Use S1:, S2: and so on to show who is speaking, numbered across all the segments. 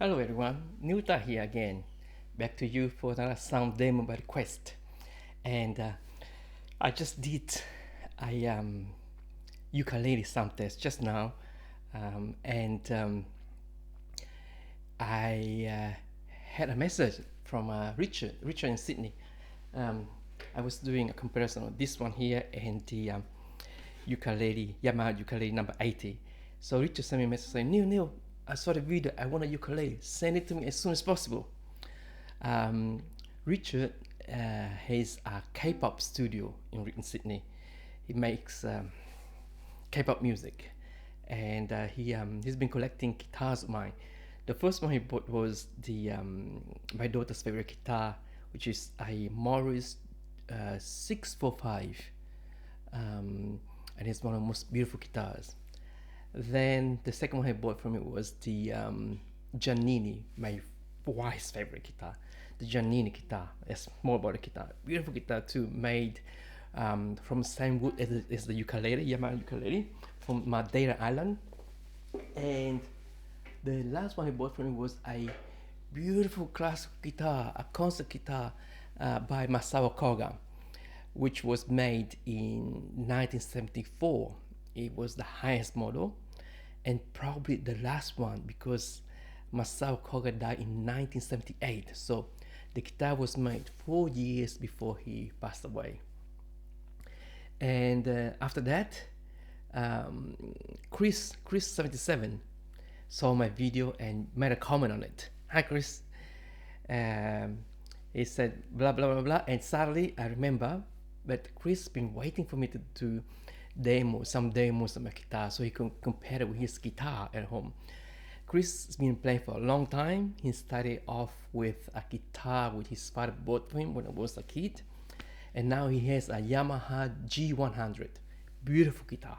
S1: Hello everyone, Nuta here again, back to you for another sound demo by request. And I just did a ukulele sound test just now, and I had a message from Richard in Sydney. Um, I was doing a comparison of this one here and the ukulele, Yamaha ukulele number 80. So Richard sent me a message saying, Neil, I saw the video, I want a ukulele, send it to me as soon as possible. Um, Richard has a K-pop studio in Sydney. He makes K-pop music, and he's been collecting guitars of mine. The first one he bought was the my daughter's favorite guitar, which is a Morris 645, and it's one of the most beautiful guitars. Then the second one I bought from it was the Giannini, my wife's favorite guitar. The Giannini guitar, a small body guitar, beautiful guitar too, made from the same wood as the ukulele, Yamaha ukulele, from Madeira Island. And the last one I bought from him was a beautiful classical guitar, a concert guitar by Matsuoka, which was made in 1974. It was the highest model and probably the last one because Matsuoka died in 1978. So the guitar was made 4 years before he passed away. And after that, Chris 77 saw my video and made a comment on it. Hi Chris. He said blah blah blah blah, and sadly I remember that Chris been waiting for me to do some demos of my guitar so he can compare it with his guitar at home. Chris has been playing for a long time. He started off with a guitar which his father bought for him when I was a kid, and now he has a Yamaha G100, beautiful guitar,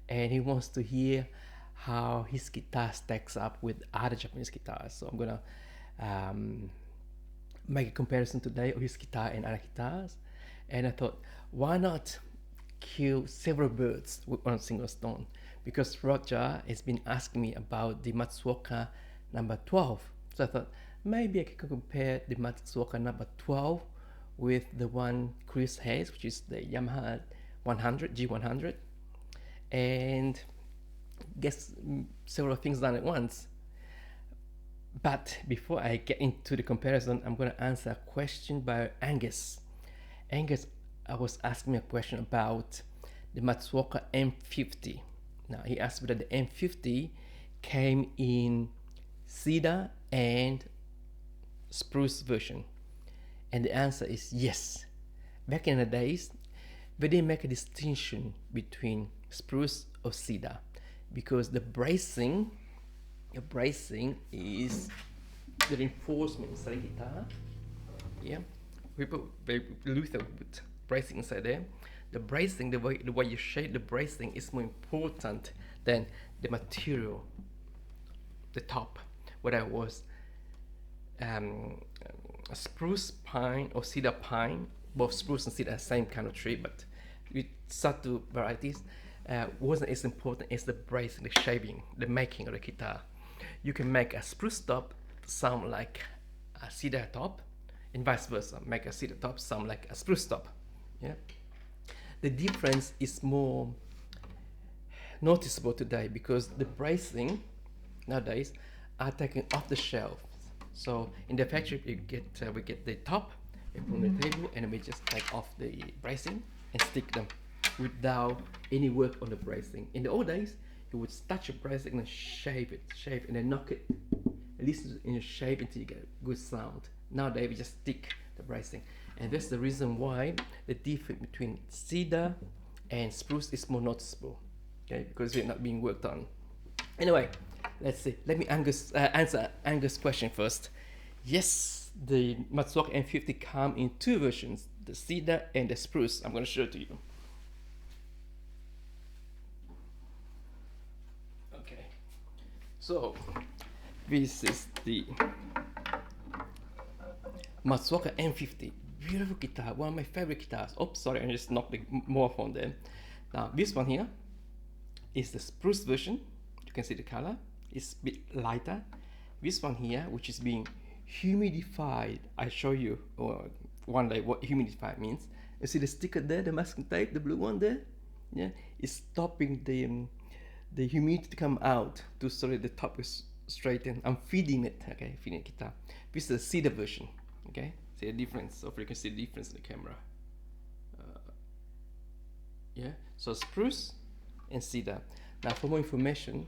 S1: and he wants to hear how his guitar stacks up with other Japanese guitars. So I'm gonna make a comparison today of his guitar and other guitars, and I thought, why not kill several birds with one single stone? Because Roger has been asking me about the Matsuoka number 12. So I thought maybe I could compare the Matsuoka number 12 with the one Chris has, which is the Yamaha 100, G100, and get several things done at once. But before I get into the comparison, I'm going to answer a question by Angus. Angus was asking me a question about the Matsuoka M50. Now he asked whether the M50 came in Cedar and spruce version, and the answer is yes. Back in the days, they didn't make a distinction between spruce or cedar because the bracing is the reinforcement inside the guitar. Yeah, we put Luther put bracing inside there. The bracing, the way you shape the bracing is more important than the material, the top, whether it was spruce pine or cedar pine. Both spruce and cedar are the same kind of tree, but with subtle varieties, wasn't as important as the bracing, the shaping, the making of the guitar. You can make a spruce top sound like a cedar top, and vice versa. Make a cedar top sound like a spruce top. Yeah. The difference is more noticeable today because the bracing nowadays are taken off the shelf. So in the factory, we get the top, we put on the table, and we just take off the bracing and stick them without any work on the bracing. In the old days, you would touch the bracing and shape it, and then knock it at least in a shape until you get a good sound. Nowadays, we just stick the bracing, and that's the reason why the difference between cedar and spruce is more noticeable. Okay, because they're not being worked on. Anyway, let's see. Let me answer Angus' question first. Yes, the Matsuoka M50 come in two versions, the cedar and the spruce. I'm going to show it to you. Okay, so this is the Matsuoka M50. Beautiful guitar, one of my favorite guitars. Oh, sorry, I just knocked the morph on them. Now, this one here is the spruce version. You can see the color. It's a bit lighter. this one here, which is being humidified. I show you one day what humidified means. You see the sticker there, the masking tape, the blue one there? Yeah, it's stopping the humidity to come out to so that the top is straightened. I'm feeding it, okay, feeding the guitar. This is the Cedar version, okay? See the difference, hopefully you can see the difference in the camera. Yeah, so spruce and cedar. Now for more information,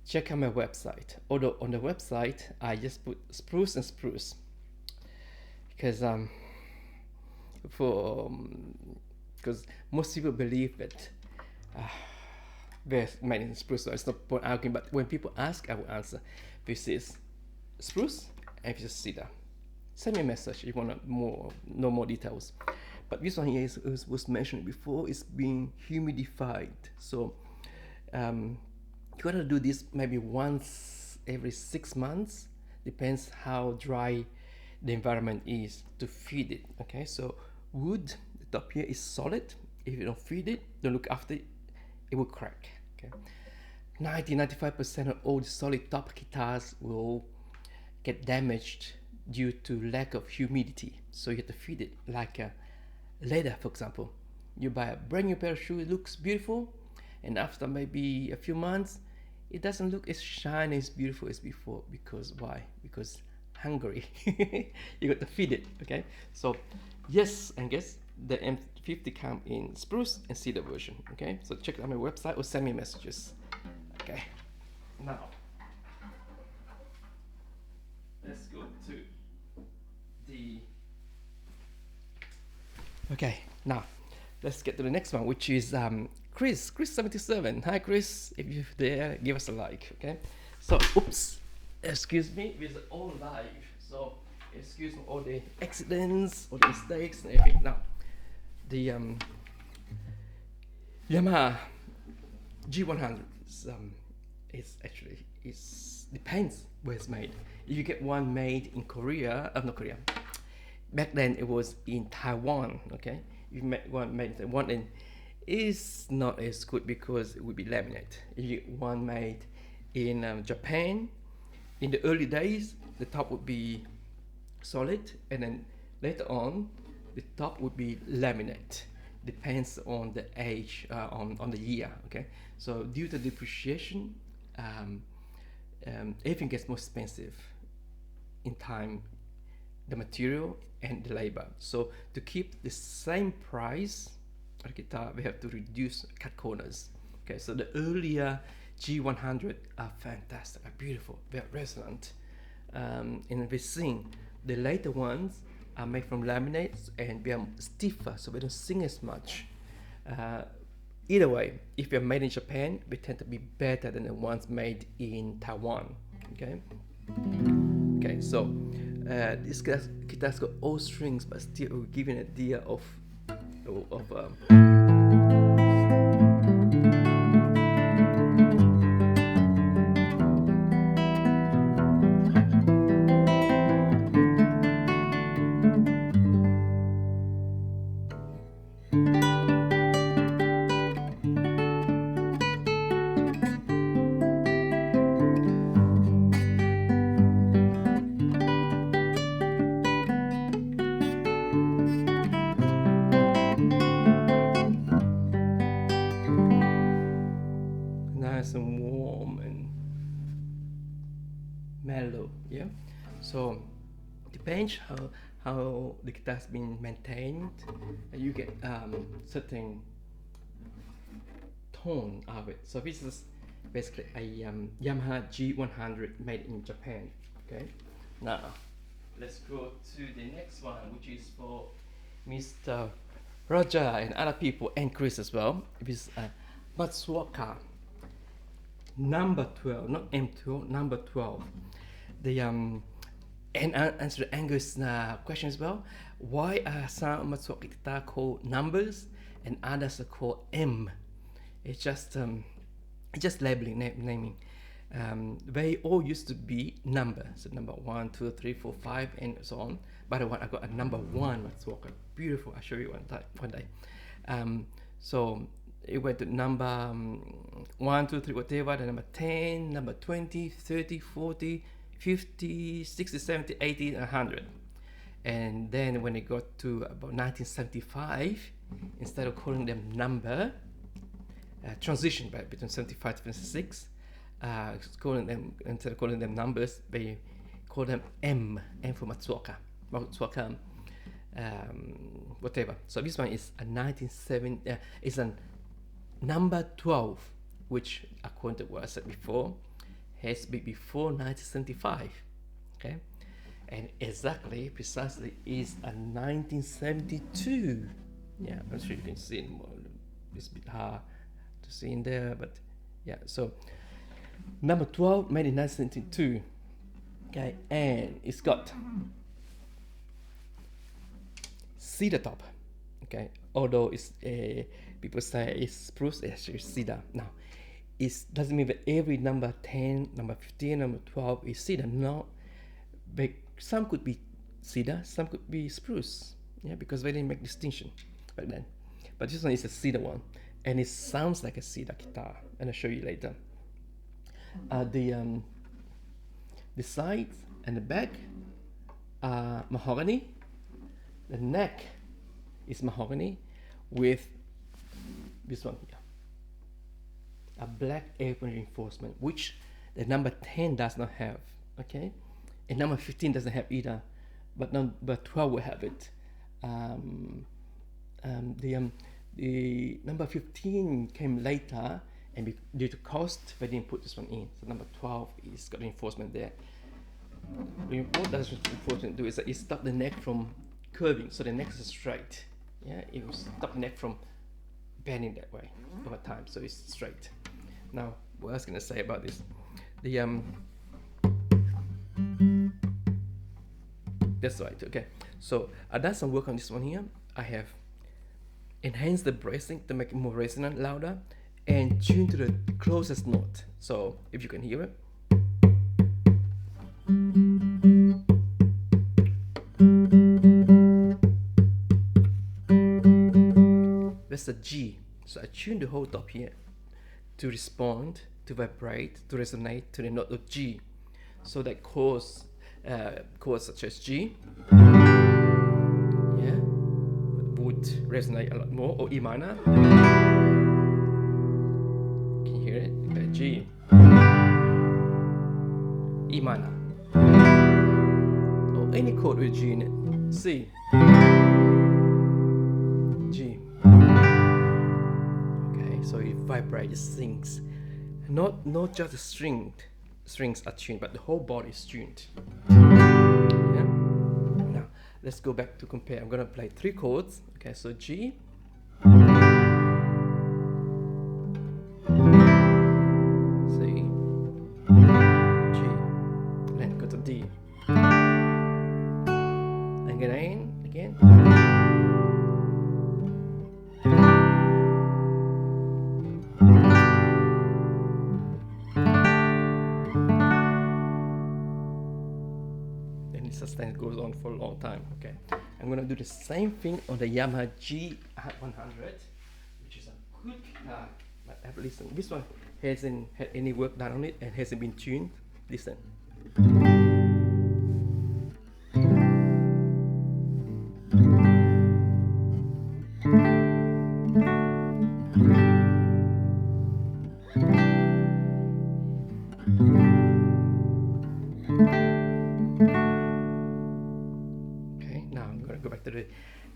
S1: check out my website. Although on the website, I just put spruce and spruce. Because because most people believe that they're made in spruce, so it's not point arguing. But when people ask, I will answer. This is spruce and this is cedar. Send me a message if you want to know more details. But this one here was mentioned before. It's being humidified, so you gotta do this maybe once every 6 months. Depends how dry the environment is to feed it. Okay, so wood, the top here is solid. If you don't feed it, don't look after it, it will crack. Okay, 95% of all the solid top guitars will get damaged due to lack of humidity. So you have to feed it like a leather, for example. You buy a brand new pair of shoes, it looks beautiful, and after maybe a few months, it doesn't look as shiny, as beautiful as before. Because why? Because hungry. You got to feed it. Okay, so yes, and guess the M50 come in spruce and cedar version. Okay, so check out my website or send me messages. Okay, now let's go to the okay, now let's get to the next one, which is Chris77. Hi Chris, if you're there, give us a like. Okay, so oops, excuse me, we're all live, so excuse me all the accidents, all the mistakes and everything. Now the Yamaha G100 is actually depends where it's made. If you get one made in Korea, not Korea, back then it was in Taiwan. Okay, if you make one made in Taiwan, and it's not as good because it would be laminate. If you get one made in Japan, in the early days, the top would be solid, and then later on, the top would be laminate. Depends on the age, on the year. Okay, so due to depreciation, everything gets more expensive in time, the material and the labor. So to keep the same price of the guitar, we have to cut corners. Okay, so the earlier G100 are fantastic, are beautiful, they're resonant, and they sing. The later ones are made from laminates and they are stiffer, so they don't sing as much. Either way, if they're made in Japan, they tend to be better than the ones made in Taiwan. Okay. Okay, so this guitar's got all strings, but still will give you an idea of nice and warm and mellow. Yeah, so depends how the guitar's been maintained, you get certain tone of it. So this is basically a Yamaha G100 made in Japan. Okay, now let's go to the next one, which is for Mr. Roger and other people, and Chris as well. This is Matsuoka number 12, not M12, number 12. The and answer Angus' question as well. Why are some Matsuoka guitar called numbers and others are called M? It's just labeling, naming. They all used to be number, so number 1, 2, 3, 4, 5, and so on. By the way, I got a number 1 Matsuoka, beautiful. I'll show you one day. So it went to number 1, 2, 3, whatever, the number 10, number 20, 30, 40, 50, 60, 70, 80, 100. And then when it got to about 1975, instead of calling them number, transition back between 75 to 76, calling them, instead of calling them numbers, they call them M for Matsuoka. Matsuoka, whatever. So this one is a 1970, is a number 12, which according to what I said before, has been before 1975. Okay, and precisely is a 1972. Yeah, I'm sure you can see it more. It's a bit hard to see in there, but yeah. So number 12 made in 1972. Okay, and it's got cedar top. Okay, although it's people say it's spruce, it's actually cedar. Now, it doesn't mean that every number 10, number 15, number 12 is cedar. No, but some could be cedar, some could be spruce. Yeah, because they didn't make distinction back then. But this one is a cedar one, and it sounds like a cedar guitar, and I'll show you later. The sides and the back are mahogany. The neck is mahogany with this one here, a black apron reinforcement, which the number 10 does not have. Okay, and number 15 doesn't have either, but number 12 will have it. The number 15 came later, and due to cost, they didn't put this one in. So number 12 is got reinforcement there. What does reinforcement do is that it stops the neck from curving, so the neck is straight. Yeah, it will stop the neck from bending that way over time, so it's straight. Now, what I was gonna say about this, that's right. Okay, so I done some work on this one here. I have enhanced the bracing to make it more resonant, louder, and tuned to the closest note. So if you can hear it. That's a G. So I tuned the whole top here to respond, to vibrate, to resonate to the note of G. So that chords such as G, yeah, would resonate a lot more, or E minor. Can you hear it? G, E minor, or any chord with G in it. C, G. Okay, so it vibrates, it sings. Not just the strings are tuned, but the whole body is tuned. Yeah. Now let's go back to compare. I'm gonna play 3 chords. Okay, so G, C, G, then go to D, and again. Sustain goes on for a long time. Okay, I'm gonna do the same thing on the Yamaha G100, which is a good guitar. But have a listen. This one hasn't had any work done on it and hasn't been tuned. Listen. Go back to the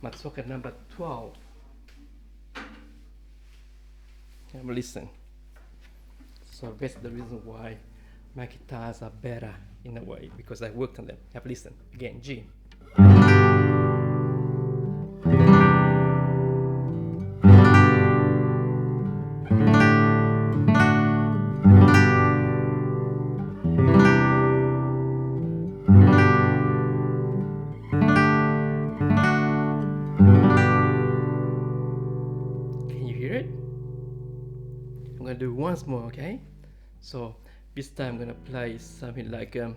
S1: Matsuoka number 12. Have a listen. So that's the reason why my guitars are better in a way, because I worked on them. Have a listen. Again, G. I'm gonna do once more, okay? So this time I'm gonna play something like an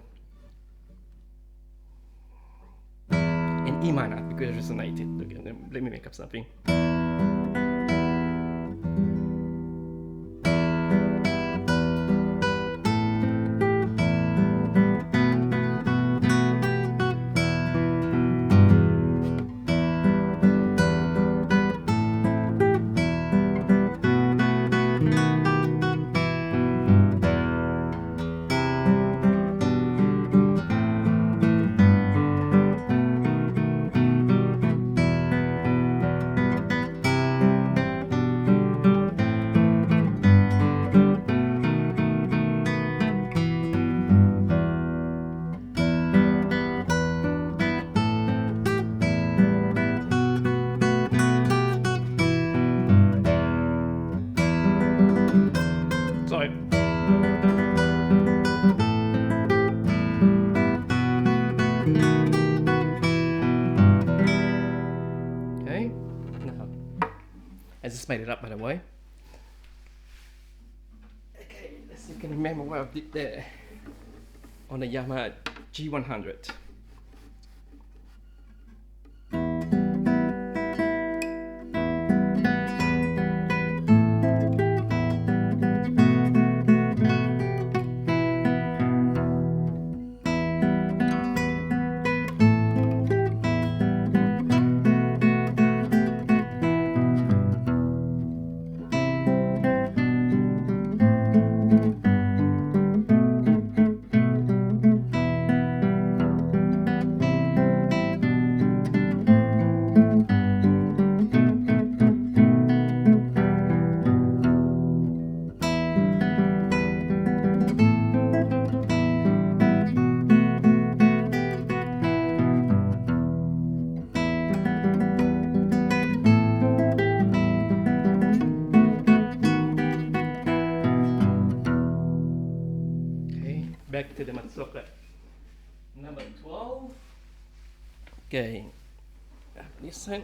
S1: E minor, because it resonated. Okay, let me make up something. made it up, by the way. Okay, let's see if you can remember what I did there on the Yamaha G100. Back to the Matsuoka number 12. Okay, listen.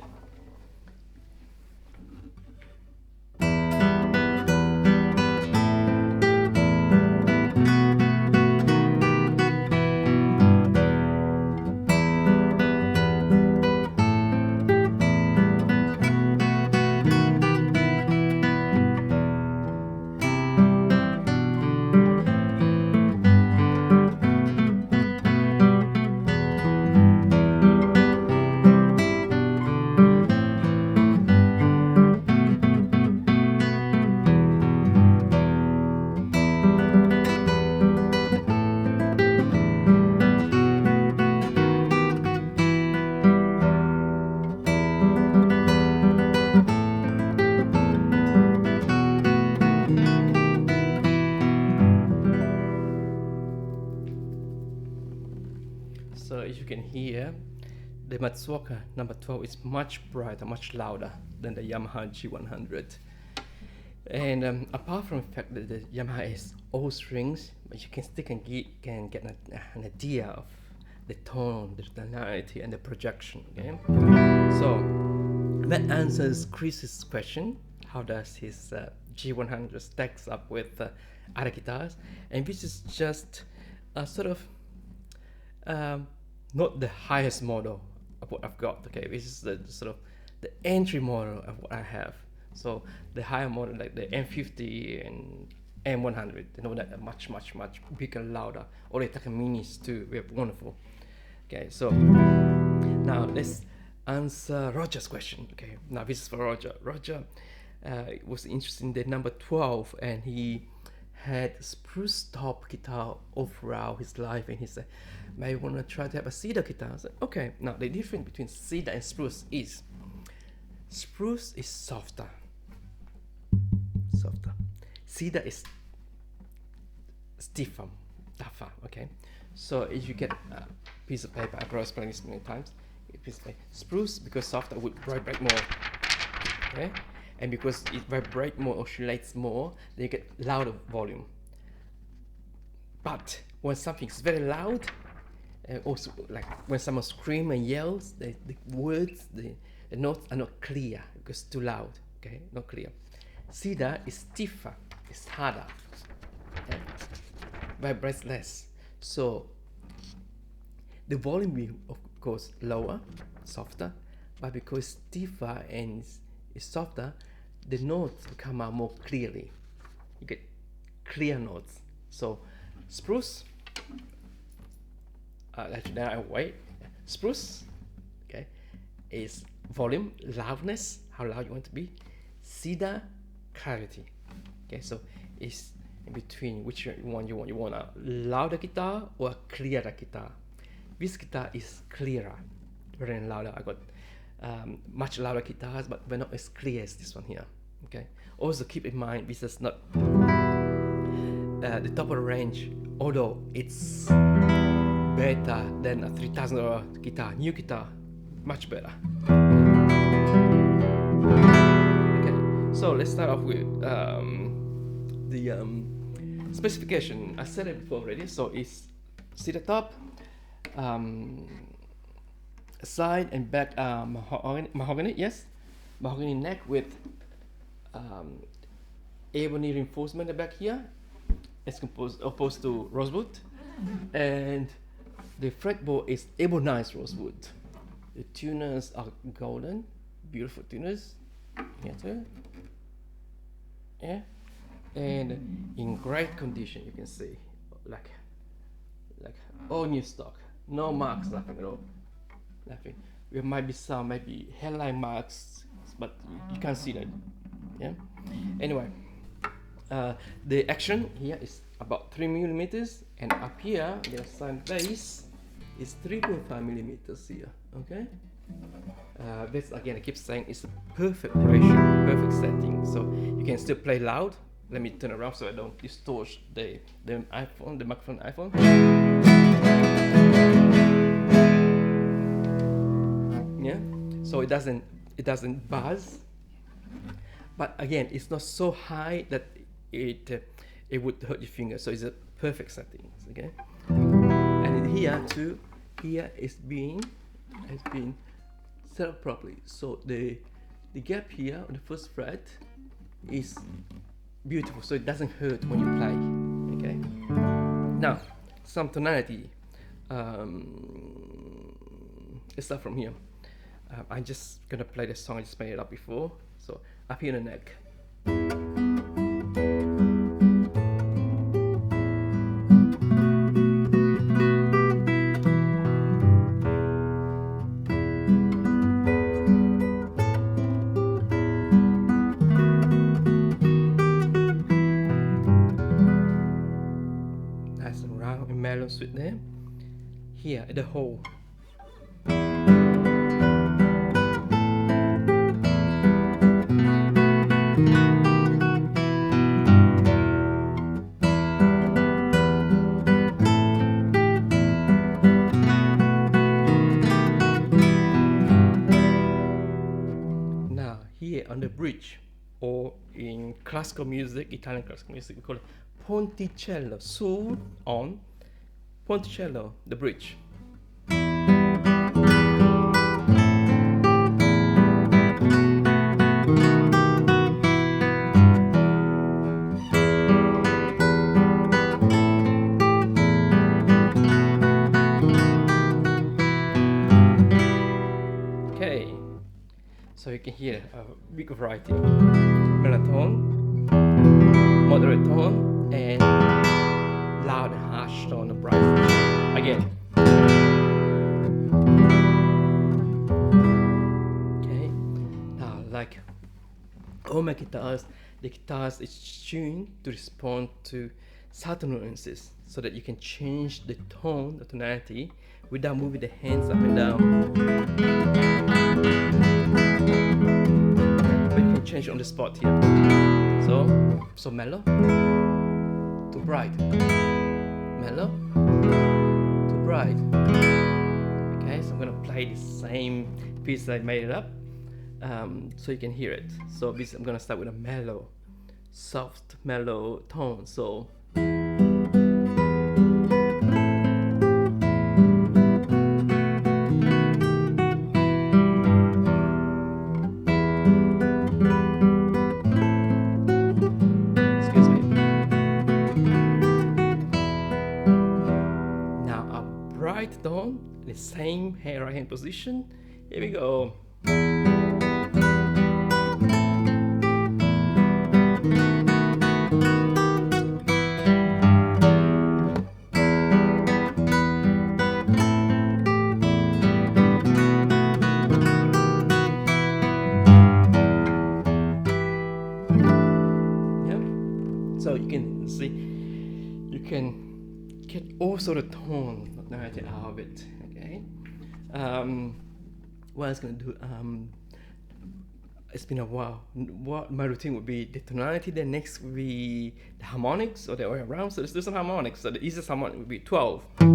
S1: So as you can hear, the Matsuoka number 12 is much brighter, much louder than the Yamaha G100. And apart from the fact that the Yamaha is all strings, but you can still can get an idea of the tone, the tonality, and the projection. Okay? So that answers Chris's question: how does his G100 stacks up with other guitars? And this is just a sort of not the highest model of what I've got. Okay, this is the sort of the entry model of what I have. So the higher model, like the M50 and M100, you know, that are much bigger, louder. Or the Taka Minis too. We have wonderful. Okay, so now let's answer Roger's question. Okay, now this is for Roger. Roger was interested in the number 12, and he had spruce top guitar all throughout his life, and he said, "May want to try to have a cedar guitar." I said, "Okay." Now the difference between cedar and spruce is softer. Cedar is stiffer, tougher. Okay, so if you get a piece of paper, I've explained this many times. A piece of paper. Spruce, because softer, would vibrate more. Okay. And because it vibrates more, oscillates more, then you get louder volume. But when something's very loud, also like when someone screams and yells, the words, the notes are not clear because it's too loud. Okay, not clear. Cedar is stiffer, it's harder, okay? Vibrates less. So the volume will of course lower, softer, but because stiffer and it's softer, the notes come out more clearly. You get clear notes. So spruce, spruce, okay, is volume, loudness, how loud you want to be. Cedar, clarity. Okay, so it's in between which one you want. You want a louder guitar or a clearer guitar. This guitar is clearer rather than louder. I got much louder guitars, but they're not as clear as this one here. Okay. Also keep in mind this is not the top of the range, although it's better than a $3,000 guitar, new guitar, much better. Okay. So let's start off with the specification. I said it before already. So it's cedar top. Side and back mahogany, yes, mahogany neck with um, ebony reinforcement back here, as opposed to rosewood, and the fretboard is ebonized rosewood. The tuners are golden, beautiful tuners here too. Yeah, and in great condition, you can see, like all new stock, no marks, nothing at all, nothing. There might be some maybe hairline marks, but you can't see that. Yeah. Anyway, the action here is about 3 millimeters, and up here the same base is 3.5 millimeters here. Okay. This again, I keep saying, it's a perfect ratio, perfect setting, so you can still play loud. Let me turn around so I don't distort the iPhone, the microphone iPhone. Yeah, so it doesn't buzz, but again, it's not so high that it would hurt your finger. So it's a perfect setting. Okay, and here too, here has been set up properly. So the gap here on the first fret is beautiful, so it doesn't hurt when you play. Okay. Now, some tonality. Let's start from here. I'm just gonna play the song I just made it up before. So up here in the neck. Nice and round and mellow sweet there. Here at the hole. Now here on the bridge, or in classical music, Italian classical music, we call it ponticello. Sul on ponticello, the bridge. Okay, so you can hear a big variety: mellow-tone, moderate tone, and loud and harsh tone of bright. Again. Okay. Now, like all my guitars, the guitars is tuned to respond to subtle nuances, so that you can change the tone, the tonality, without moving the hands up and down. But you can change on the spot here. So mellow to bright, mellow to bright. Okay, so I'm gonna play the same piece I made it up, so you can hear it. So I'm gonna start with a mellow, soft, mellow tone. So. Bright tone, the same right hand position. Here we go. Yep. So you can see, you can get all sort of tone out of it. Okay. What I was gonna do, it's been a while. What my routine would be the tonality, then next would be the harmonics, or the way around. So let's do some harmonics. So the easiest harmonic would be 12. Yeah.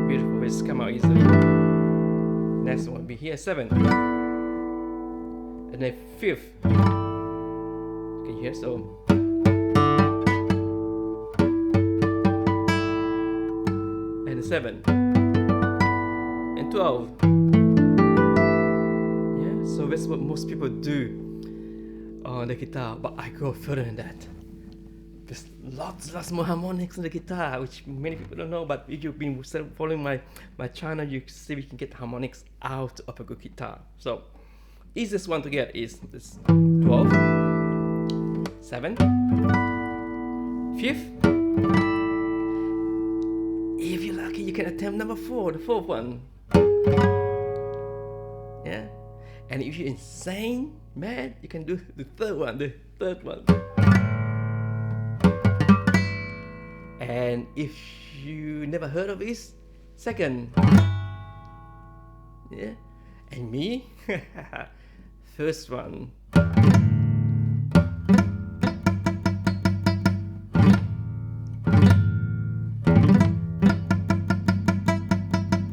S1: Beautiful, it's come out easily. Next one would be here, 7. And then 5th. Can you hear? So and 7 and 12. Yeah, so that's what most people do on the guitar, but I go further than that. There's lots more harmonics on the guitar, which many people don't know, but if you've been following my channel, you see we can get harmonics out of a good guitar. So, easiest one to get is this 12, 7, 5th. If you're lucky, you can attempt number 4, the 4th one. Yeah, and if you're insane, mad, you can do the 3rd one, the 3rd one. And if you never heard of this, 2nd. Yeah, and me, 1st one.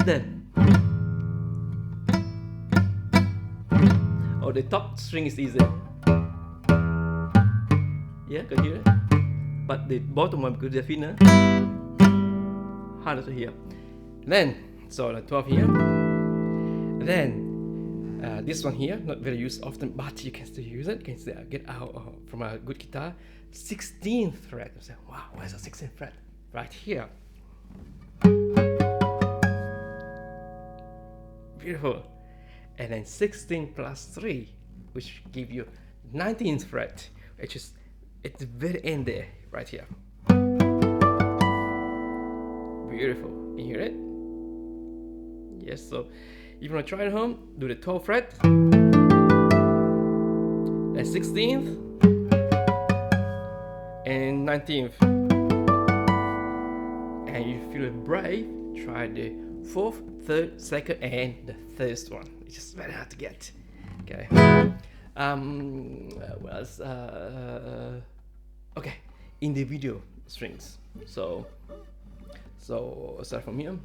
S1: Then, oh, the top string is easy. Yeah, can you hear it? But the bottom one, because they're thinner, harder to hear. Then, so the 12 here. Then, this one here, not very used often, but you can still use it. You can still get out from a good guitar. 16th fret. You say, wow, where's the 16th fret? Right here. Beautiful. And then 16 plus 3, which give you 19th fret, which is at the very end there, right here. Beautiful. Can you hear it? Yes, so if you want to try it at home, do the 12th fret, then 16th, and 19th. And if you feel brave, try the 4th, 3rd, 2nd, and the 1st one. It's just very hard to get. Okay. What else? Okay, individual strings. So start from here.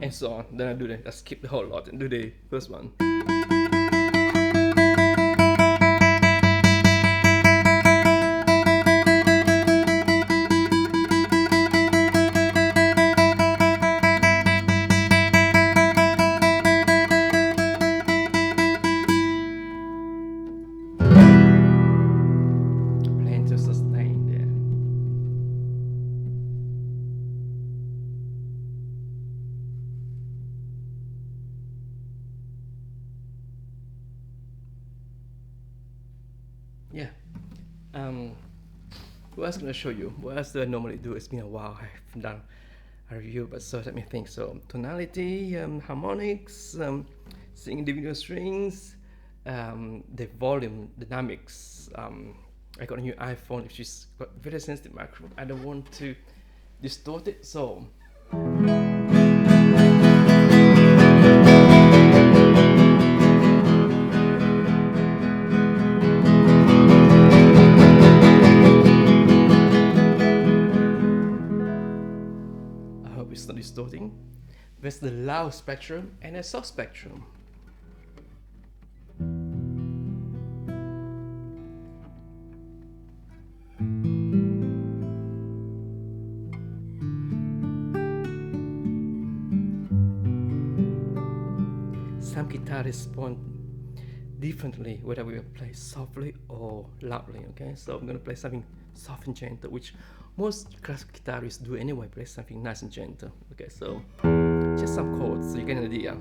S1: And so on. Then I do I skip the whole lot and do the first one. Playing to sustain there. Yeah. What else can I show you? What else do I normally do? It's been a while I haven't done a review, but so let me think. So tonality, harmonics, singing individual strings, the volume, dynamics. I got a new iPhone which is got very sensitive microphone. I don't want to distort it, so it's not distorting. There's the loud spectrum and a soft spectrum. Some guitars respond differently whether we play softly or loudly. Okay, so I'm gonna play something soft and gentle, which most classical guitarists do anyway, play something nice and gentle. Okay, so just some chords so you get an idea.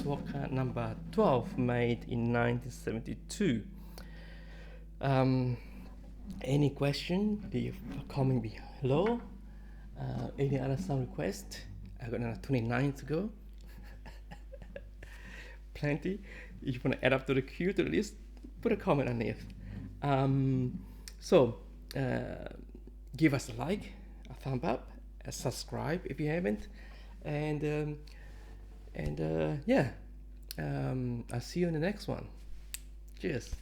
S1: Matsuoka number 12, made in 1972. Any question, leave a comment below. Any other sound request? I got another 29 to go. Plenty. If you want to add up to the queue, to the list, put a comment underneath. Give us a like, a thumb up, a subscribe if you haven't, and I'll see you in the next one. Cheers.